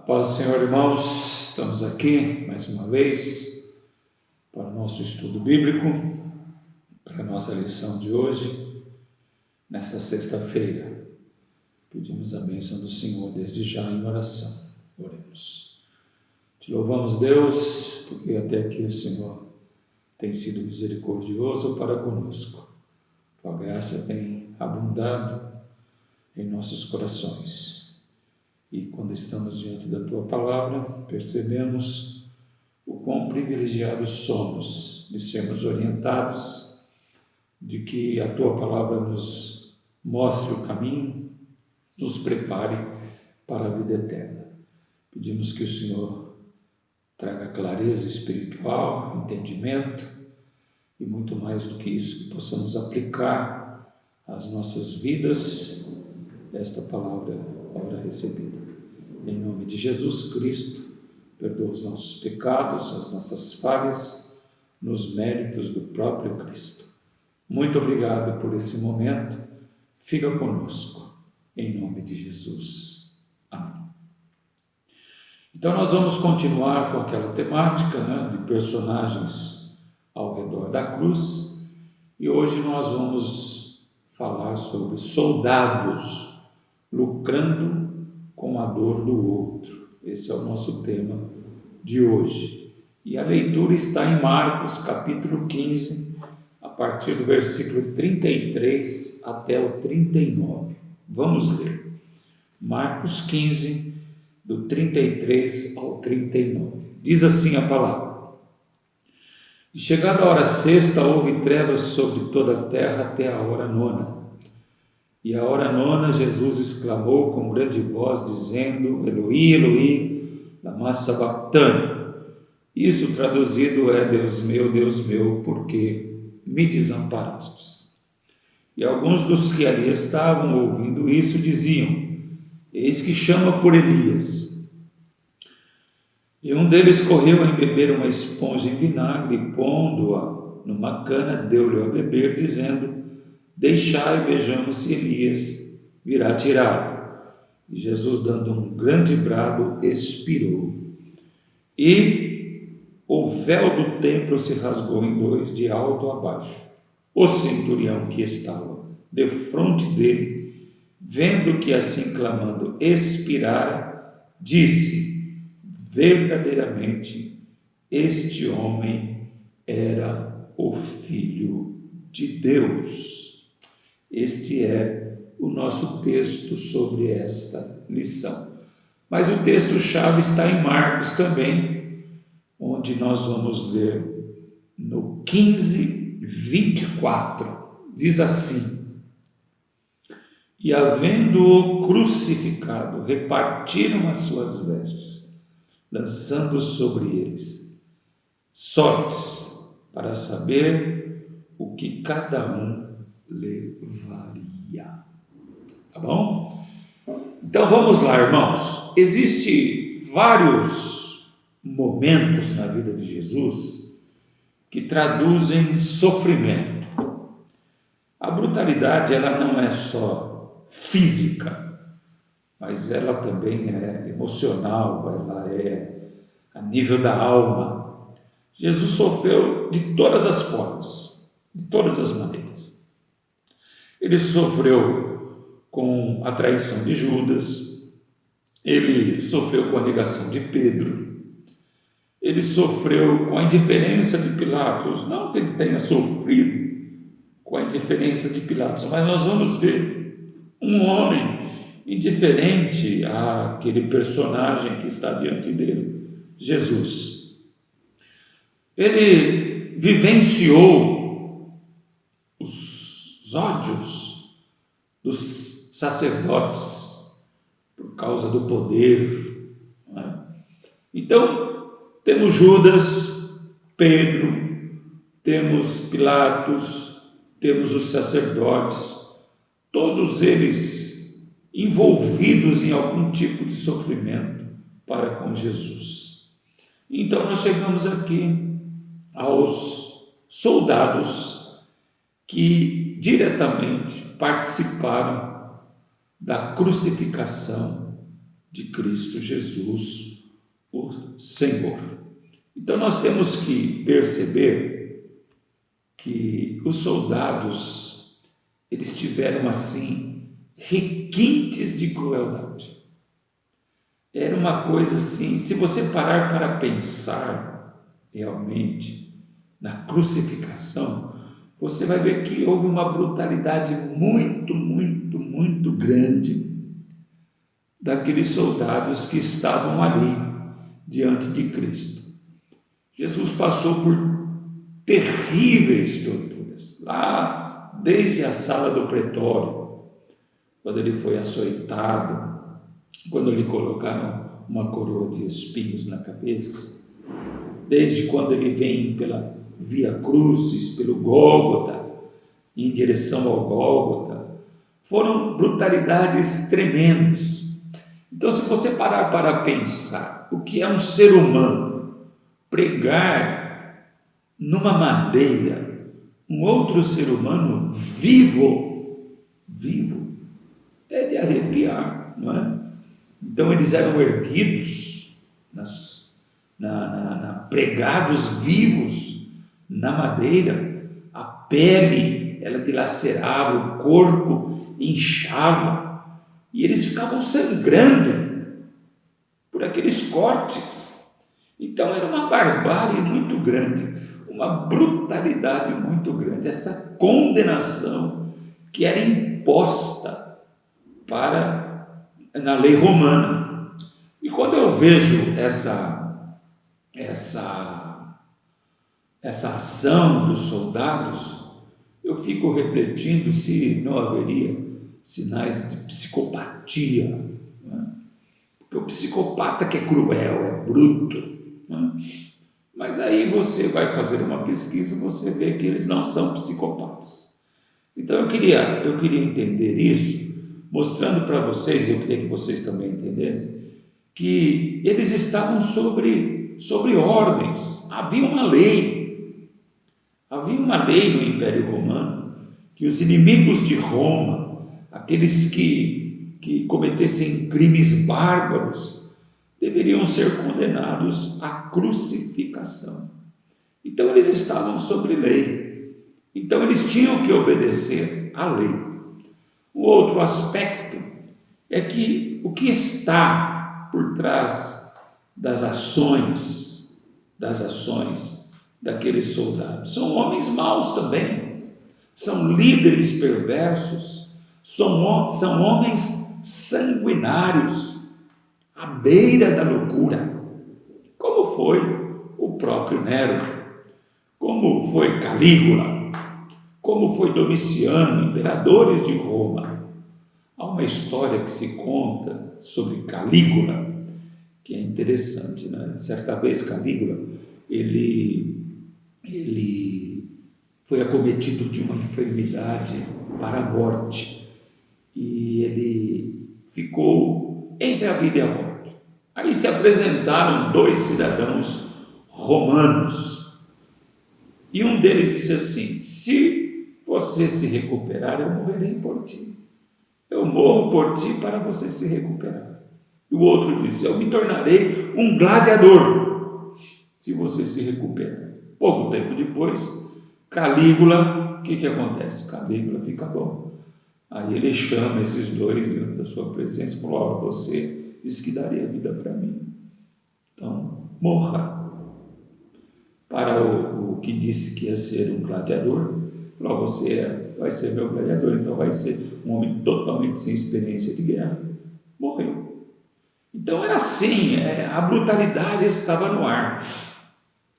Paz do Senhor, irmãos, estamos aqui mais uma vez para o nosso estudo bíblico, para a nossa lição de hoje, nesta sexta-feira. Pedimos a bênção do Senhor desde já em oração. Oremos. Te louvamos, Deus, porque até aqui o Senhor tem sido misericordioso para conosco. Tua graça tem abundado em nossos corações. E quando estamos diante da Tua Palavra, percebemos o quão privilegiados somos de sermos orientados, de que a Tua Palavra nos mostre o caminho, nos prepare para a vida eterna. Pedimos que o Senhor traga clareza espiritual, entendimento e muito mais do que isso, que possamos aplicar às nossas vidas esta palavra ora recebida. Em nome de Jesus Cristo, perdoa os nossos pecados, as nossas falhas, nos méritos do próprio Cristo. Muito obrigado por esse momento. Fica conosco, em nome de Jesus. Amém. Então nós vamos continuar com aquela temática, de personagens ao redor da cruz, e hoje nós vamos falar sobre soldados lucrando com a dor do outro. Esse é o nosso tema de hoje. E a leitura está em Marcos, capítulo 15, a partir do versículo 33 até o 39. Vamos ler. Marcos 15, do 33 ao 39. Diz assim a palavra: E chegada a hora sexta, houve trevas sobre toda a terra até a hora nona. E a hora nona, Jesus exclamou com grande voz, dizendo: Eloi, Eloi, lama sabachthani. Isso traduzido é: Deus meu, por que me desamparastes? E alguns dos que ali estavam ouvindo isso diziam: Eis que chama por Elias. E um deles correu a embeber uma esponja em vinagre, e pondo-a numa cana, deu-lhe a beber, dizendo: Deixai e vejamos se Elias virá tirá-lo. E Jesus, dando um grande brado, expirou. E o véu do templo se rasgou em dois, de alto a baixo. O centurião que estava defronte dele, vendo que assim clamando expirara, disse: Verdadeiramente este homem era o Filho de Deus. Este é o nosso texto sobre esta lição. Mas o texto-chave está em Marcos também, onde nós vamos ler no 15, 24. Diz assim: E havendo-o crucificado, repartiram as suas vestes, lançando sobre eles sortes, para saber o que cada um levaria. Tá bom? Então vamos lá, irmãos. Existem vários momentos na vida de Jesus que traduzem sofrimento. A brutalidade, ela não é só física, mas ela também é emocional, ela é a nível da alma. Jesus sofreu de todas as formas, de todas as maneiras. Ele sofreu com a traição de Judas, ele sofreu com a negação de Pedro, ele sofreu com a indiferença de Pilatos. Não que ele tenha sofrido com a indiferença de Pilatos, mas nós vamos ver um homem indiferente àquele personagem que está diante dele, Jesus. Ele vivenciou os ódios dos sacerdotes por causa do poder. Então, temos Judas, Pedro, temos Pilatos, temos os sacerdotes, todos eles envolvidos em algum tipo de sofrimento para com Jesus. Então, nós chegamos aqui aos soldados que diretamente participaram da crucificação de Cristo Jesus, o Senhor. Então nós temos que perceber que os soldados, eles tiveram assim requintes de crueldade. Era uma coisa assim, se você parar para pensar realmente na crucificação, você vai ver que houve uma brutalidade muito, muito, muito grande daqueles soldados que estavam ali diante de Cristo. Jesus passou por terríveis torturas, lá desde a sala do pretório, quando ele foi açoitado, quando lhe colocaram uma coroa de espinhos na cabeça, desde quando ele vem pela Via Crucis, pelo Gólgota, em direção ao Gólgota, foram brutalidades tremendas. Então, se você parar para pensar o que é um ser humano pregar numa madeira um outro ser humano vivo, é de arrepiar, não é? Então eles eram erguidos, pregados vivos na madeira, a pele ela dilacerava, o corpo inchava, e eles ficavam sangrando por aqueles cortes. Então era uma barbárie muito grande, uma brutalidade muito grande, essa condenação que era imposta na lei romana. E quando eu vejo essa ação dos soldados, eu fico refletindo se não haveria sinais de psicopatia, né? Porque o psicopata que é cruel, é bruto, né? Mas aí você vai fazer uma pesquisa e você vê que eles não são psicopatas. Então eu queria entender isso, mostrando para vocês, e eu queria que vocês também entendessem, que eles estavam sobre ordens. Havia uma lei no Império Romano, que os inimigos de Roma, aqueles que cometessem crimes bárbaros, deveriam ser condenados à crucificação. Então eles estavam sobre lei, então eles tinham que obedecer à lei. O outro aspecto é que o que está por trás das ações daqueles soldados são homens maus também, são líderes perversos, são homens sanguinários, à beira da loucura, como foi o próprio Nero, como foi Calígula, como foi Domiciano, imperadores de Roma. Há uma história que se conta sobre Calígula, que é interessante, né? Certa vez Calígula, ele foi acometido de uma enfermidade para a morte, e ele ficou entre a vida e a morte. Aí se apresentaram 2 cidadãos romanos, e um deles disse assim: se você se recuperar, eu morrerei por ti. Eu morro por ti para você se recuperar. E o outro disse: eu me tornarei um gladiador se você se recuperar. Pouco tempo depois, Calígula, o que acontece? Calígula fica bom. Aí ele chama esses 2 diante da sua presença e falou: você disse que daria vida para mim, então morra. Para o que disse que ia ser um gladiador, falou: você vai ser meu gladiador, então vai ser um homem totalmente sem experiência de guerra. Morreu. Então era assim, a brutalidade estava no ar,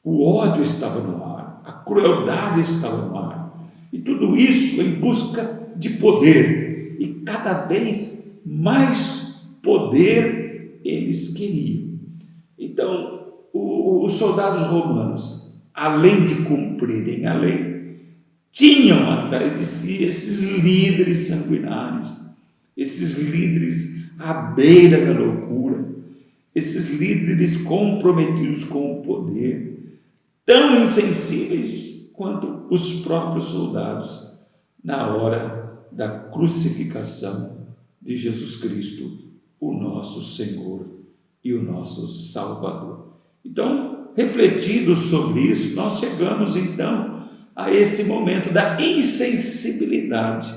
o ódio estava no ar, a crueldade estava no ar, e tudo isso em busca de poder, e cada vez mais poder eles queriam. Então os soldados romanos, além de cumprirem a lei, tinham atrás de si esses líderes sanguinários, esses líderes à beira da loucura, esses líderes comprometidos com o poder, tão insensíveis quanto os próprios soldados na hora da crucificação de Jesus Cristo, o nosso Senhor e o nosso Salvador. Então, refletindo sobre isso, nós chegamos então a esse momento da insensibilidade,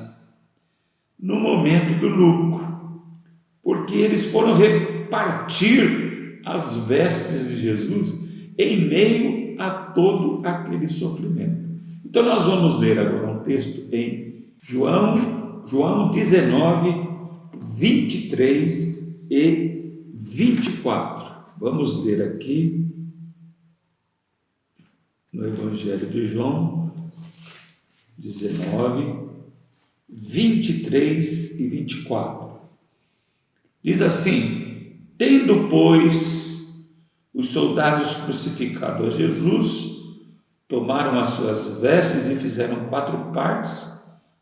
no momento do lucro, porque eles foram repartir as vestes de Jesus em meio a todo aquele sofrimento. Então nós vamos ler agora um texto em João 19, 23 e 24. Vamos ler aqui no Evangelho de João 19, 23 e 24. Diz assim: tendo, pois, os soldados crucificado a Jesus, tomaram as suas vestes e fizeram 4 partes,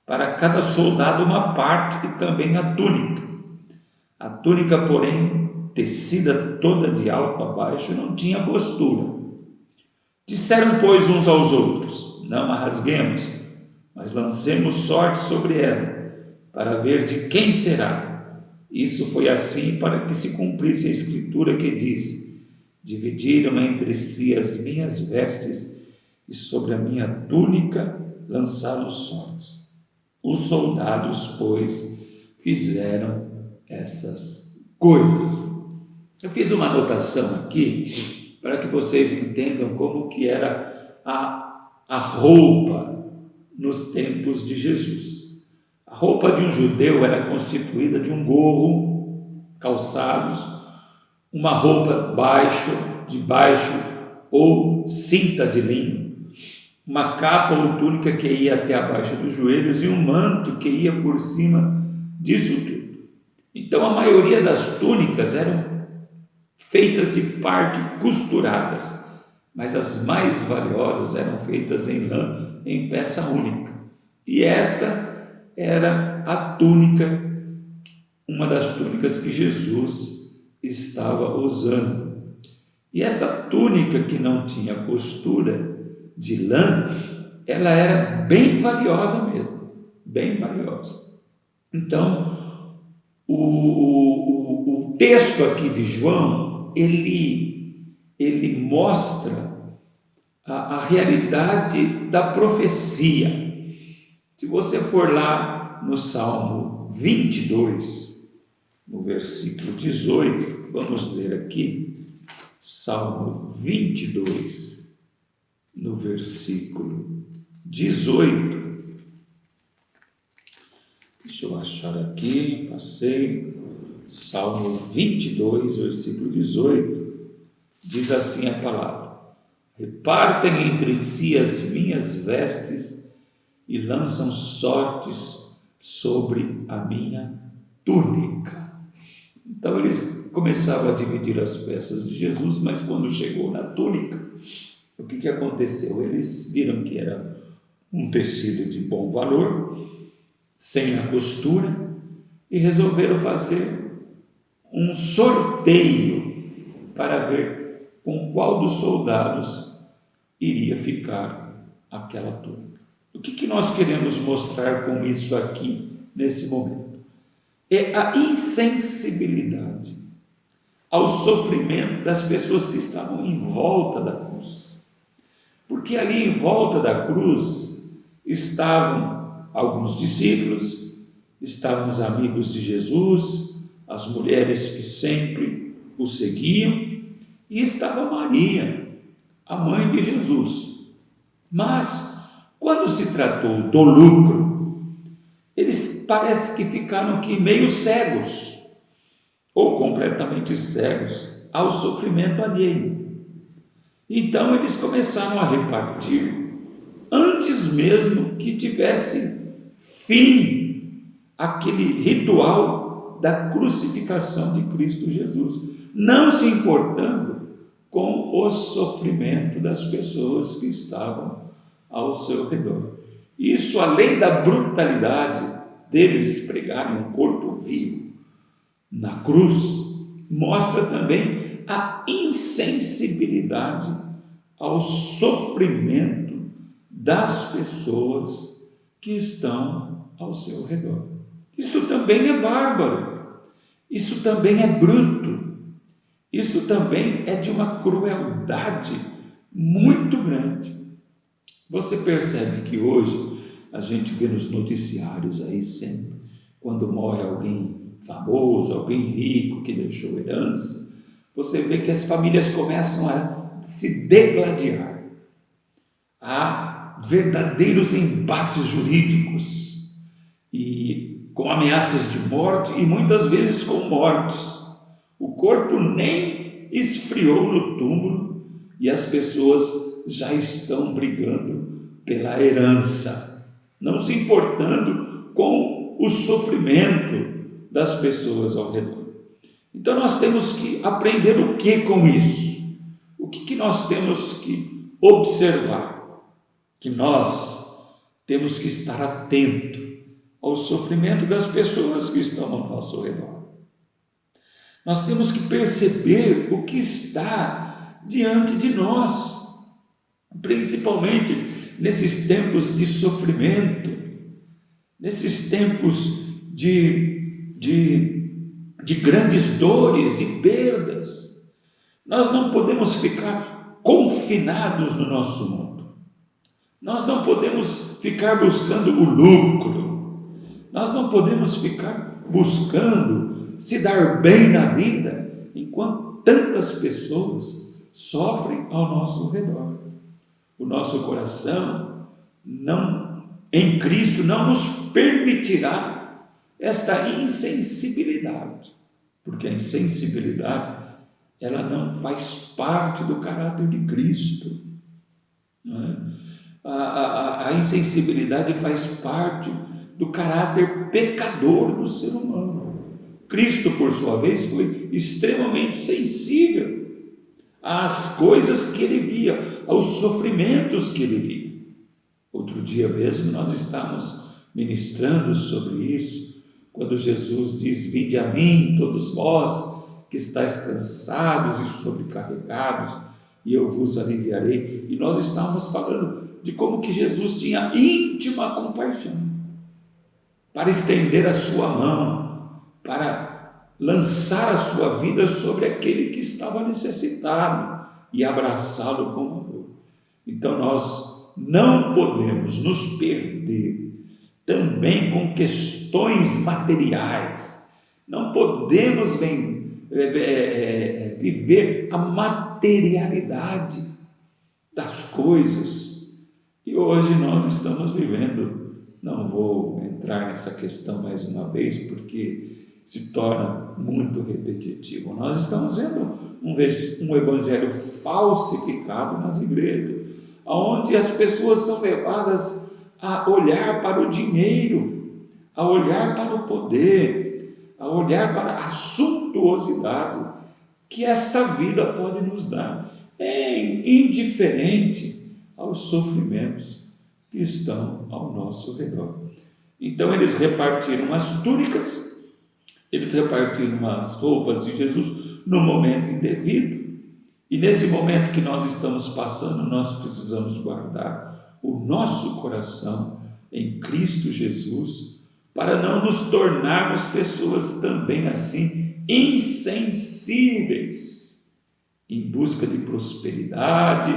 para cada soldado uma parte, e também a túnica. A túnica, porém, tecida toda de alto a baixo, não tinha costura. Disseram, pois, uns aos outros: não a rasguemos, mas lancemos sorte sobre ela, para ver de quem será. Isso foi assim para que se cumprisse a escritura que diz: dividiram entre si as minhas vestes, e sobre a minha túnica lançaram sortes. Os soldados, pois, fizeram essas coisas. Eu fiz uma anotação aqui para que vocês entendam como que era a roupa nos tempos de Jesus. A roupa de um judeu era constituída de um gorro, calçados, uma roupa de baixo ou cinta de linho, uma capa ou túnica que ia até abaixo dos joelhos e um manto que ia por cima disso tudo. Então a maioria das túnicas eram feitas de parte costuradas, mas as mais valiosas eram feitas em lã, em peça única. E esta era a túnica, uma das túnicas que Jesus estava usando. E essa túnica que não tinha costura de lã, ela era bem valiosa mesmo, bem valiosa. Então, o texto aqui de João, ele mostra a realidade da profecia. Se você for lá no Salmo 22, no versículo 18, vamos ler aqui, Salmo 22, no versículo 18, deixa eu achar aqui, passei, Salmo 22, versículo 18, diz assim a palavra: repartem entre si as minhas vestes e lançam sortes sobre a minha túnica. Então eles começaram a dividir as peças de Jesus, mas quando chegou na túnica, o que aconteceu? Eles viram que era um tecido de bom valor, sem a costura, e resolveram fazer um sorteio para ver com qual dos soldados iria ficar aquela túnica. O que nós queremos mostrar com isso aqui, nesse momento? É a insensibilidade ao sofrimento das pessoas que estavam em volta da cruz. Porque ali em volta da cruz estavam alguns discípulos, estavam os amigos de Jesus, as mulheres que sempre o seguiam, e estava Maria, a mãe de Jesus. Mas, quando se tratou do lucro, eles parece que ficaram aqui meio cegos, ou completamente cegos, ao sofrimento alheio. Então eles começaram a repartir, antes mesmo que tivesse fim aquele ritual da crucificação de Cristo Jesus, não se importando com o sofrimento das pessoas que estavam ao seu redor. Isso, além da brutalidade deles pregarem um corpo vivo na cruz, mostra também a insensibilidade ao sofrimento das pessoas que estão ao seu redor. Isso também é bárbaro. Isso também é bruto, isso também é de uma crueldade muito grande. Você percebe que hoje a gente vê nos noticiários aí sempre, quando morre alguém famoso, alguém rico que deixou herança, você vê que as famílias começam a se degladiar. Há verdadeiros embates jurídicos e com ameaças de morte e muitas vezes com mortes. O corpo nem esfriou no túmulo e as pessoas já estão brigando pela herança, não se importando com o sofrimento das pessoas ao redor. Então nós temos que aprender o que com isso? O que nós temos que observar? Que nós temos que estar atento ao sofrimento das pessoas que estão ao nosso redor. Nós temos que perceber o que está diante de nós, principalmente nesses tempos de sofrimento, nesses tempos de grandes dores, de perdas. Nós não podemos ficar confinados no nosso mundo. Nós não podemos ficar buscando o lucro. Nós não podemos ficar buscando se dar bem na vida, enquanto tantas pessoas sofrem ao nosso redor. O nosso coração em Cristo não nos permitirá esta insensibilidade, porque a insensibilidade ela não faz parte do caráter de Cristo, não é? A insensibilidade faz parte do caráter pecador do ser humano. Cristo, por sua vez, foi extremamente sensível às coisas que ele via, aos sofrimentos que ele via. Outro dia mesmo nós estávamos ministrando sobre isso, quando Jesus diz: vinde a mim, todos vós que estáis cansados e sobrecarregados, e eu vos aliviarei. E nós estávamos falando de como que Jesus tinha íntima compaixão para estender a sua mão, para lançar a sua vida sobre aquele que estava necessitado e abraçá-lo com amor. Então nós não podemos nos perder também com questões materiais, não podemos viver a materialidade das coisas. E hoje nós estamos vivendo, não vou entrar nessa questão mais uma vez, porque se torna muito repetitivo. Nós estamos vendo um evangelho falsificado nas igrejas, onde as pessoas são levadas a olhar para o dinheiro, a olhar para o poder, a olhar para a suntuosidade que esta vida pode nos dar, indiferente aos sofrimentos que estão ao nosso redor. Então eles repartiram as túnicas, eles repartiram as roupas de Jesus no momento indevido, e nesse momento que nós estamos passando, nós precisamos guardar o nosso coração em Cristo Jesus, para não nos tornarmos pessoas também assim insensíveis, em busca de prosperidade,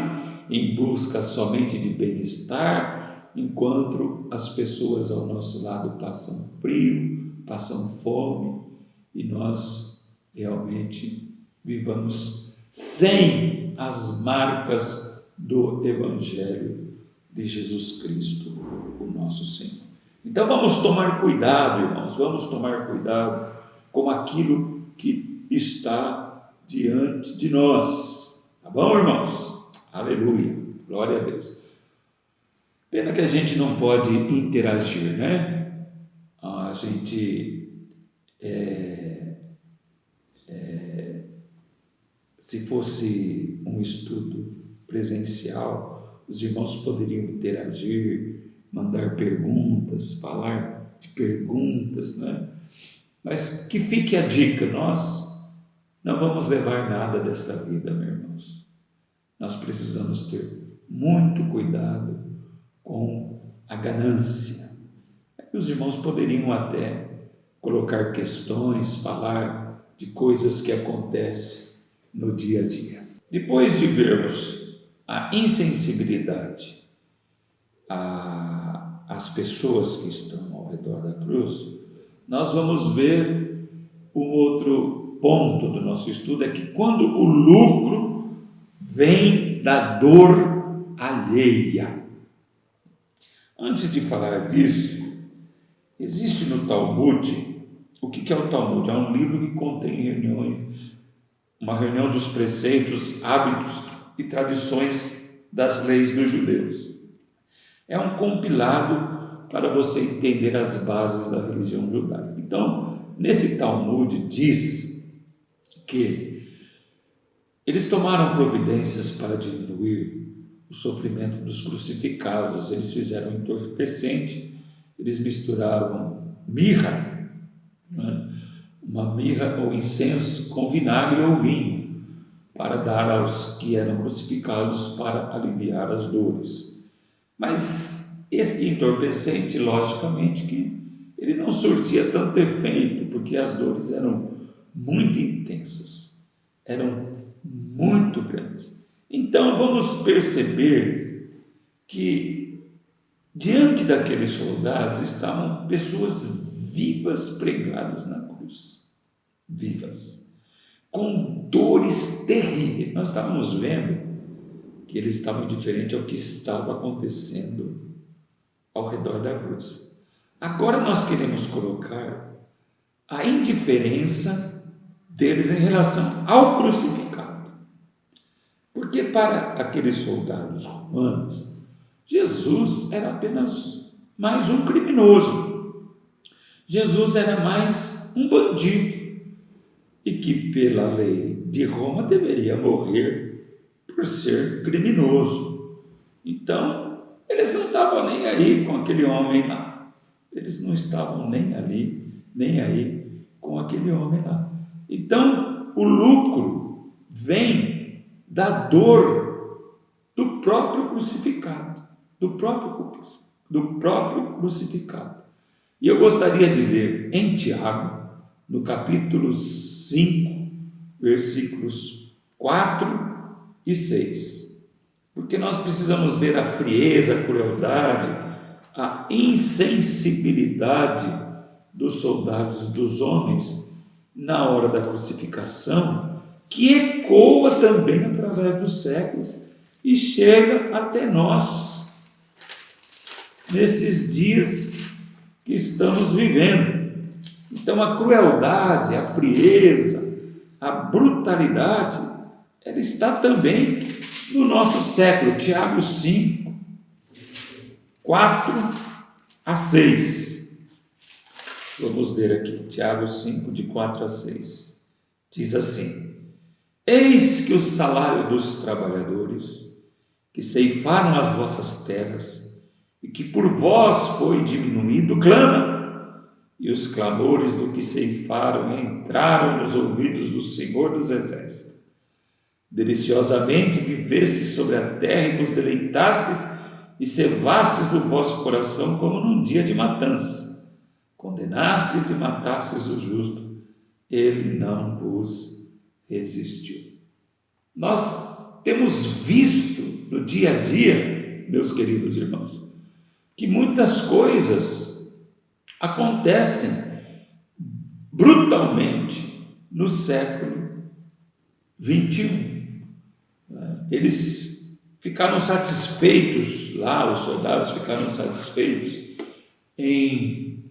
em busca somente de bem-estar, enquanto as pessoas ao nosso lado passam frio, passam fome, e nós realmente vivamos sem as marcas do Evangelho de Jesus Cristo, o nosso Senhor. Então vamos tomar cuidado, irmãos, vamos tomar cuidado com aquilo que está diante de nós, tá bom, irmãos? Aleluia, glória a Deus. Pena que a gente não pode interagir, né? A gente se fosse um estudo presencial, os irmãos poderiam interagir, mandar perguntas, falar de perguntas, né? Mas que fique a dica, nós não vamos levar nada desta vida, meus irmãos. Nós precisamos ter muito cuidado com a ganância. Os irmãos poderiam até colocar questões, falar de coisas que acontecem no dia a dia. Depois de vermos a insensibilidade às pessoas que estão ao redor da cruz, nós vamos ver um outro ponto do nosso estudo, é que quando o lucro vem da dor alheia. Antes de falar disso, existe no Talmud, o que é o Talmud? É um livro que contém uma reunião dos preceitos, hábitos e tradições das leis dos judeus. É um compilado para você entender as bases da religião judaica. Então, nesse Talmud diz que eles tomaram providências para diminuir o sofrimento dos crucificados. Eles fizeram um entorpecente, eles misturavam mirra, uma mirra ou incenso com vinagre ou vinho, para dar aos que eram crucificados para aliviar as dores. Mas este entorpecente, logicamente, que ele não surtia tanto efeito, porque as dores eram muito intensas, eram muito grandes. Então vamos perceber que diante daqueles soldados estavam pessoas vivas pregadas na cruz, vivas, com dores terríveis. Nós estávamos vendo que eles estavam diferentes ao que estava acontecendo ao redor da cruz. Agora nós queremos colocar a indiferença deles em relação ao crucificado. Porque para aqueles soldados romanos, Jesus era apenas mais um criminoso. Jesus era mais um bandido. E que pela lei de Roma deveria morrer por ser criminoso. Então, eles não estavam nem aí com aquele homem lá. Eles não estavam nem aí com aquele homem lá. Então, o lucro vem da dor do próprio crucificado, do próprio crucificado. E eu gostaria de ler em Tiago, no capítulo 5, versículos 4 e 6. Porque nós precisamos ver a frieza, a crueldade, a insensibilidade dos soldados, dos homens, na hora da crucificação, que ecoa também através dos séculos e chega até nós, nesses dias que estamos vivendo. Então a crueldade, a frieza, a brutalidade, ela está também no nosso século. Tiago 5, 4 a 6. Vamos ler aqui, Tiago 5, de 4 a 6. Diz assim: Eis que o salário dos trabalhadores que ceifaram as vossas terras e que por vós foi diminuído, clama, e os clamores do que ceifaram entraram nos ouvidos do Senhor dos Exércitos. Deliciosamente vivestes sobre a terra e vos deleitastes e cevastes o vosso coração como num dia de matança. Condenastes e matastes o justo, ele não vos resistiu. Nós temos visto no dia a dia, meus queridos irmãos, que muitas coisas acontecem brutalmente no século 21. Eles ficaram satisfeitos lá, os soldados ficaram satisfeitos em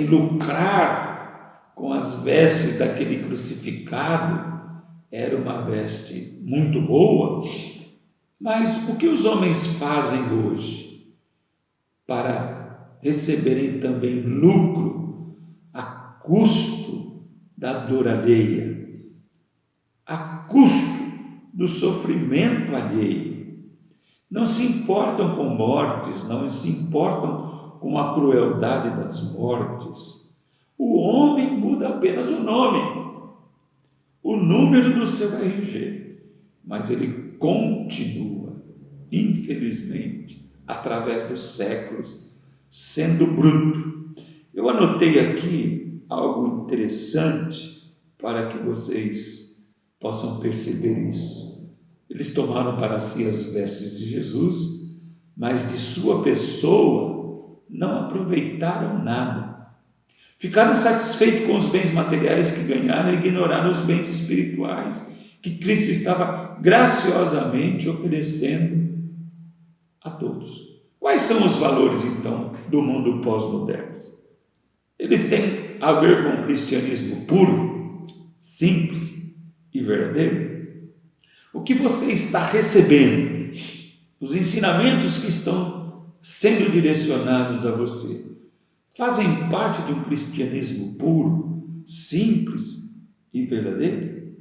lucrar com as vestes daquele crucificado. Era uma veste muito boa, mas o que os homens fazem hoje para receberem também lucro a custo da dor alheia, a custo do sofrimento alheio? Não se importam com mortes, não se importam com a crueldade das mortes. O homem muda apenas o nome, o número do seu RG, mas ele continua, infelizmente, através dos séculos, sendo bruto. Eu anotei aqui algo interessante para que vocês possam perceber isso. Eles tomaram para si as vestes de Jesus, mas de sua pessoa não aproveitaram nada. Ficaram satisfeitos com os bens materiais que ganharam e ignoraram os bens espirituais que Cristo estava graciosamente oferecendo a todos. Quais são os valores, então, do mundo pós-moderno? Eles têm a ver com o cristianismo puro, simples e verdadeiro? O que você está recebendo, os ensinamentos que estão sendo direcionados a você, fazem parte de um cristianismo puro, simples e verdadeiro?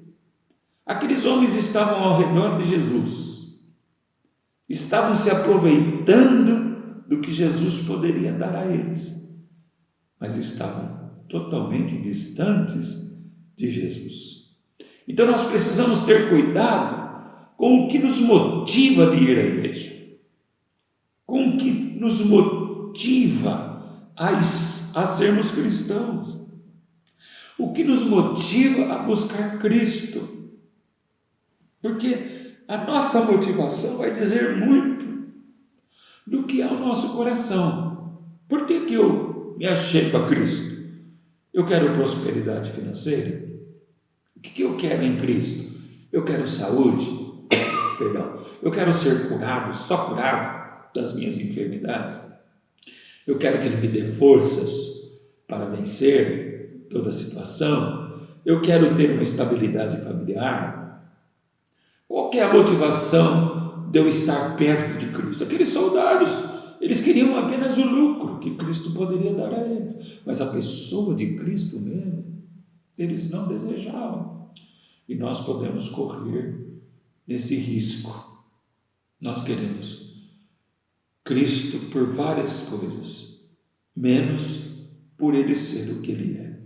Aqueles homens estavam ao redor de Jesus, estavam se aproveitando do que Jesus poderia dar a eles, mas estavam totalmente distantes de Jesus. Então nós precisamos ter cuidado com o que nos motiva de ir à igreja, com o que nos motiva a sermos cristãos, o que nos motiva a buscar Cristo. Porque a nossa motivação vai dizer muito do que é o nosso coração. Por que eu me achego a Cristo? Eu quero prosperidade financeira? O que eu quero em Cristo? Eu quero saúde? Perdão. Eu quero ser curado, só curado das minhas enfermidades? Eu quero que Ele me dê forças para vencer toda situação? Eu quero ter uma estabilidade familiar? Qual que é a motivação de eu estar perto de Cristo? Aqueles soldados, eles queriam apenas o lucro que Cristo poderia dar a eles, mas a pessoa de Cristo mesmo, eles não desejavam. E nós podemos correr nesse risco. Nós queremos Cristo por várias coisas, menos por Ele ser o que Ele é: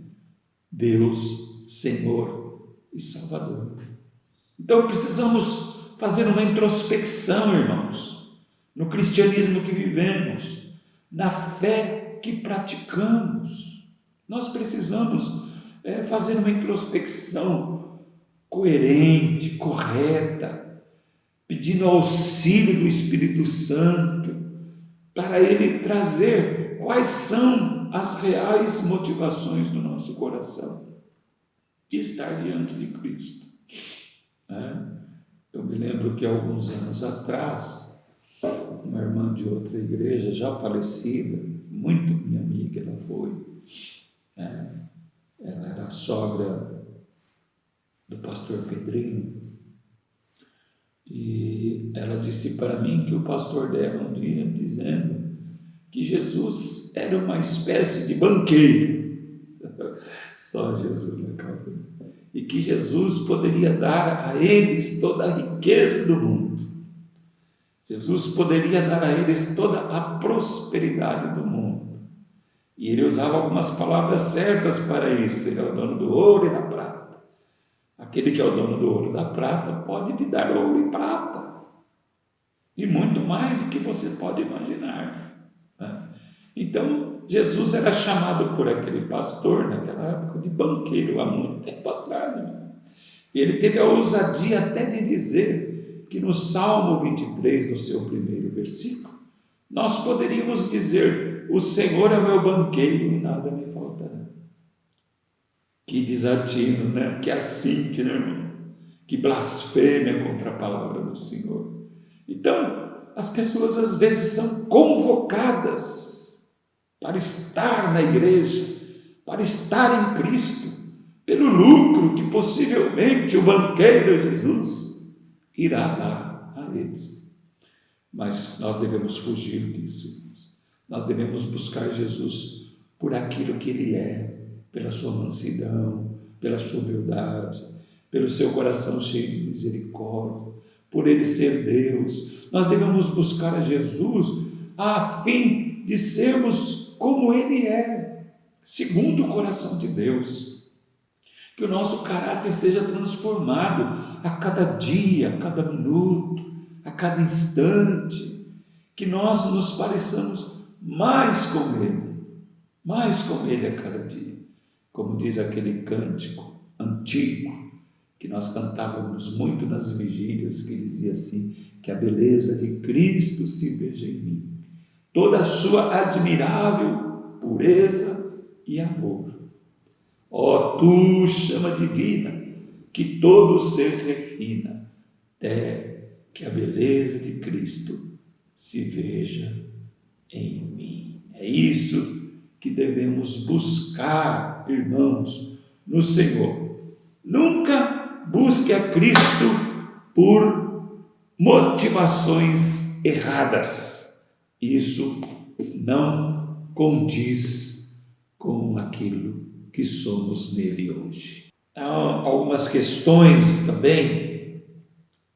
Deus, Senhor e Salvador. Então precisamos fazer uma introspecção, irmãos, no cristianismo que vivemos, na fé que praticamos. Nós precisamos fazer uma introspecção coerente, correta, pedindo auxílio do Espírito Santo para Ele trazer quais são as reais motivações do nosso coração de estar diante de Cristo. Eu me lembro que alguns anos atrás, uma irmã de outra igreja, já falecida, muito minha amiga ela foi, ela era a sogra do pastor Pedrinho, e ela disse para mim que o pastor dela um dia dizendo que Jesus era uma espécie de banqueiro, só Jesus na causa, e que Jesus poderia dar a eles toda a riqueza do mundo. Jesus poderia dar a eles toda a prosperidade do mundo. E ele usava algumas palavras certas para isso. Ele é o dono do ouro e da prata. Aquele que é o dono do ouro e da prata pode lhe dar ouro e prata, e muito mais do que você pode imaginar. Então, Jesus era chamado por aquele pastor, naquela época, de banqueiro, há muito tempo atrás. E ele teve a ousadia até de dizer que no Salmo 23, no seu primeiro versículo, nós poderíamos dizer: o Senhor é o meu banqueiro e nada me faltará. Que desatino, né? Que assinte, né? Que blasfêmia contra a palavra do Senhor. Então, as pessoas às vezes são convocadas para estar na igreja, para estar em Cristo, pelo lucro que possivelmente o banqueiro Jesus irá dar a eles. Mas nós devemos fugir disso. Nós devemos buscar Jesus por aquilo que Ele é, pela sua mansidão, pela sua humildade, pelo seu coração cheio de misericórdia, por Ele ser Deus. Nós devemos buscar a Jesus a fim de sermos como Ele é, segundo o coração de Deus. Que o nosso caráter seja transformado a cada dia, a cada minuto, a cada instante, que nós nos pareçamos mais com Ele. mais com Ele a cada dia. Como diz aquele cântico antigo, que nós cantávamos muito nas vigílias, que dizia assim, que a beleza de Cristo se veja em mim, toda a sua admirável pureza e amor. Ó tu, chama divina, que todo ser refina, até que a beleza de Cristo se veja em mim. É isso que devemos buscar, irmãos, no Senhor. Nunca busque a Cristo por motivações erradas. Isso não condiz com aquilo que somos nele hoje. Há algumas questões também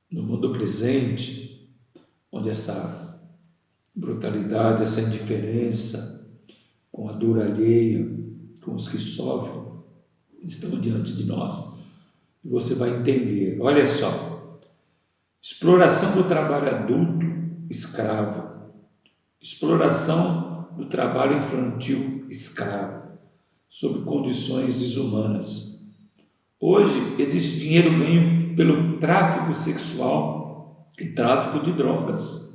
no mundo presente, onde essa brutalidade, essa indiferença com a dor alheia, com os que sofrem, estão diante de nós. E você vai entender. Olha só, exploração do trabalho adulto, escravo, exploração do trabalho infantil, escravo, sob condições desumanas. Hoje existe dinheiro ganho pelo tráfico sexual e tráfico de drogas.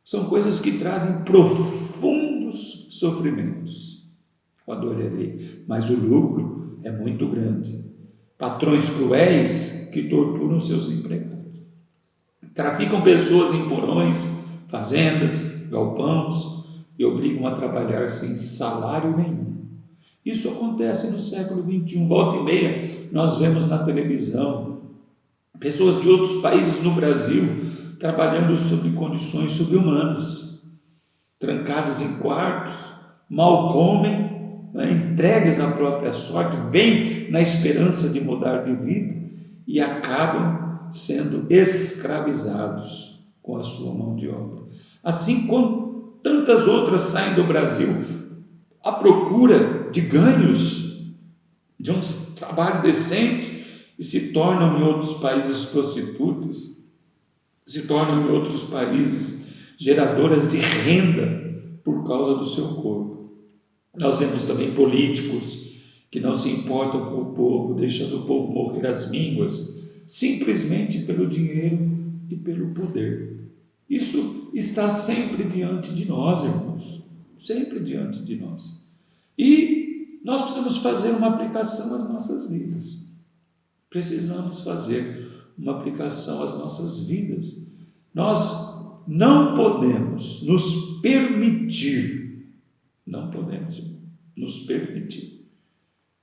São coisas que trazem profundos sofrimentos com a dor alheia, mas o lucro é muito grande. Patrões cruéis que torturam seus empregados, traficam pessoas em porões, fazendas, galpões e obrigam a trabalhar sem salário nenhum. Isso acontece no século XXI. Volta e meia nós vemos na televisão pessoas de outros países no Brasil trabalhando sob condições subhumanas, trancados em quartos, mal comem, entregues à própria sorte, vêm na esperança de mudar de vida e acabam sendo escravizados com a sua mão de obra. Assim como tantas outras saem do Brasil à procura de ganhos, de um trabalho decente e se tornam em outros países prostitutas, se tornam em outros países geradoras de renda por causa do seu corpo. Nós vemos também políticos que não se importam com o povo, deixando o povo morrer às mínguas, simplesmente pelo dinheiro e pelo poder. Isso está sempre diante de nós, irmãos, sempre diante de nós. E nós precisamos fazer uma aplicação às nossas vidas. Precisamos fazer uma aplicação às nossas vidas. Nós não podemos nos permitir,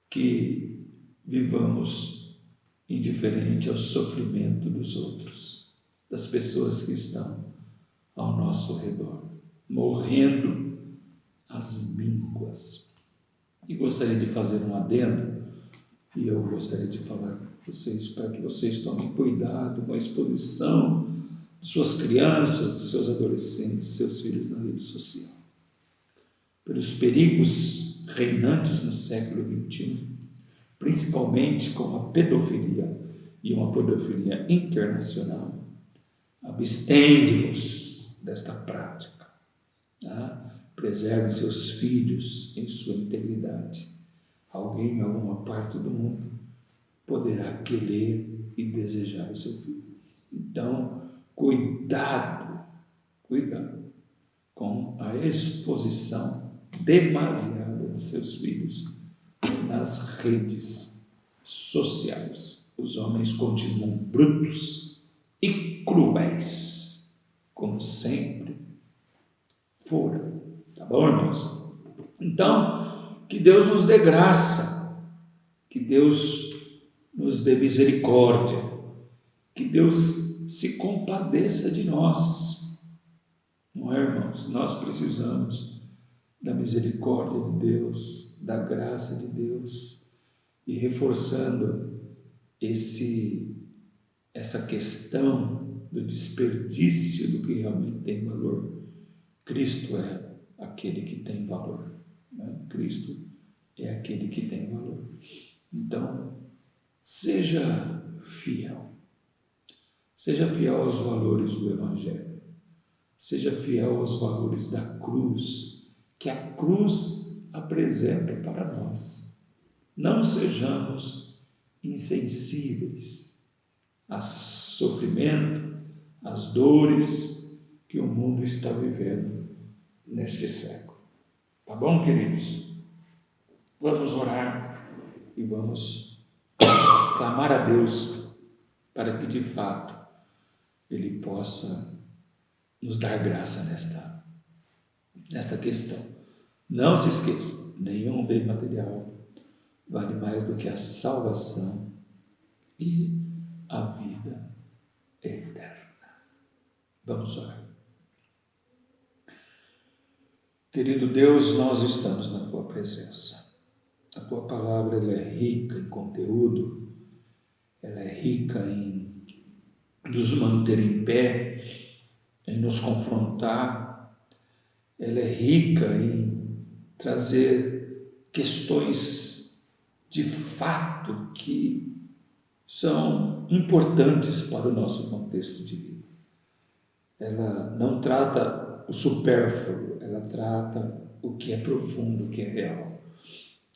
que vivamos indiferente ao sofrimento dos outros, das pessoas que estão ao nosso redor, morrendo às mínguas. E gostaria de fazer um adendo, e eu gostaria de falar com vocês, para que vocês tomem cuidado com a exposição de suas crianças, de seus adolescentes, de seus filhos na rede social. Pelos perigos reinantes no século XXI, principalmente com a pedofilia e uma pedofilia internacional, abstende-vos desta prática. Tá? Preserve seus filhos em sua integridade. Alguém em alguma parte do mundo poderá querer e desejar o seu filho. Então, cuidado com a exposição demasiada de seus filhos nas redes sociais. Os homens continuam brutos e cruéis, como sempre foram. Tá bom, irmãos? Então, que Deus nos dê graça, que Deus nos dê misericórdia, que Deus se compadeça de nós. Não é, irmãos? Nós precisamos da misericórdia de Deus, da graça de Deus, e reforçando essa questão do desperdício do que realmente tem valor. Cristo é aquele que tem valor, né? Cristo é aquele que tem valor. Então, seja fiel aos valores do Evangelho, seja fiel aos valores da cruz, que a cruz apresenta para nós. Não sejamos insensíveis ao sofrimento, às dores que o mundo está vivendo neste século. Tá bom, queridos? Vamos orar e vamos clamar a Deus para que, de fato, Ele possa nos dar graça nesta questão. Não se esqueça, nenhum bem material vale mais do que a salvação e a vida eterna. Vamos orar. Querido Deus, nós estamos na Tua presença. A Tua palavra ela é rica em conteúdo, ela é rica em nos manter em pé, em nos confrontar, ela é rica em trazer questões de fato que são importantes para o nosso contexto de vida. Ela não trata o supérfluo, ela trata o que é profundo, o que é real.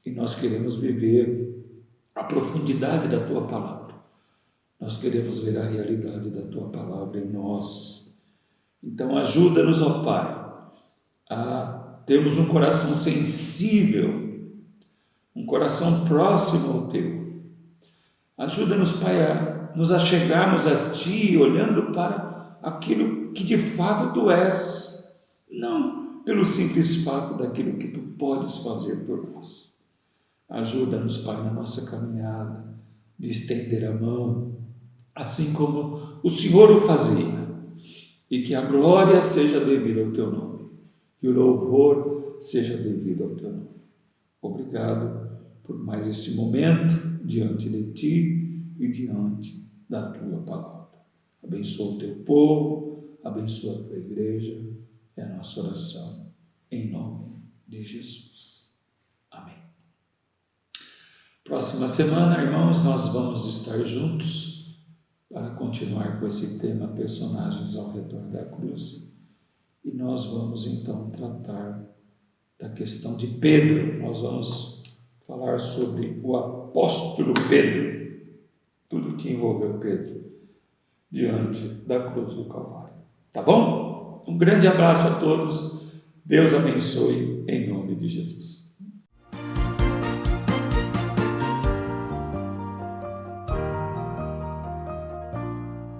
E nós queremos viver a profundidade da Tua palavra. Nós queremos ver a realidade da Tua palavra em nós. Então ajuda-nos, ó Pai, a termos um coração sensível, um coração próximo ao Teu. Ajuda-nos, Pai, a nos achegarmos a Ti, olhando para aquilo que de fato Tu és, não pelo simples fato daquilo que Tu podes fazer por nós. Ajuda-nos, Pai, na nossa caminhada, de estender a mão, assim como o Senhor o fazia, e que a glória seja devida ao Teu nome, e o louvor seja devido ao Teu nome. Obrigado por mais esse momento diante de Ti e diante da Tua palavra. Abençoa o Teu povo, abençoa a Tua igreja, é a nossa oração, em nome de Jesus. Amém. Próxima semana, irmãos, nós vamos estar juntos para continuar com esse tema, personagens ao redor da cruz. E nós vamos então tratar da questão de Pedro. Nós vamos falar sobre o apóstolo Pedro, tudo que envolveu Pedro diante da cruz do Calvário. Tá bom? Um grande abraço a todos. Deus abençoe em nome de Jesus.